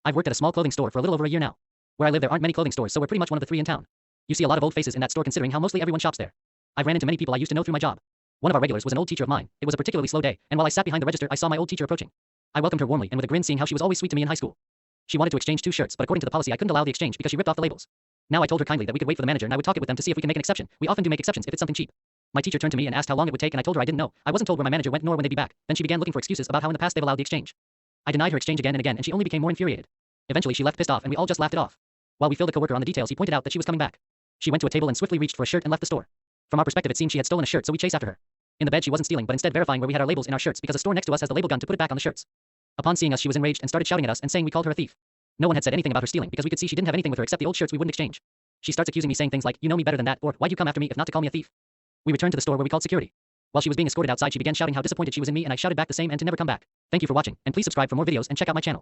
I've worked at a small clothing store for a little over a year now. Where I live there aren't many clothing stores, so we're pretty much one of the three in town. You see a lot of old faces in that store considering how mostly everyone shops there. I've ran into many people I used to know through my job. One of our regulars was an old teacher of mine. It was a particularly slow day, and while I sat behind the register, I saw my old teacher approaching. I welcomed her warmly and with a grin, seeing how she was always sweet to me in high school. She wanted to exchange two shirts, but according to the policy I couldn't allow the exchange because she ripped off the labels. Now I told her kindly that we could wait for the manager and I would talk it with them to see if we can make an exception. We often do make exceptions if it's something cheap. My teacher turned to me and asked how long it would take, and I told her I didn't know. I wasn't told where my manager went nor when they'd be back. Then she began looking for excuses about how in the past they've allowed the exchange. I denied her exchange again and again, and she only became more infuriated. Eventually she left pissed off and we all just laughed it off. While we filled a coworker on the details, he pointed out that she was coming back. She went to a table and swiftly reached for a shirt and left the store. From our perspective it seemed she had stolen a shirt, so we chased after her. In the bed she wasn't stealing but instead verifying where we had our labels in our shirts because a store next to us has the label gun to put it back on the shirts. Upon seeing us she was enraged and started shouting at us and saying we called her a thief. No one had said anything about her stealing because we could see she didn't have anything with her except the old shirts we wouldn't exchange. She starts accusing me saying things like, "You know me better than that," or "Why'd you come after me if not to call me a thief?" We returned to the store where we called security. While she was being escorted outside she began shouting how disappointed she was in me, and I shouted back the same and to never come back. Thank you for watching, and please subscribe for more videos and check out my channel.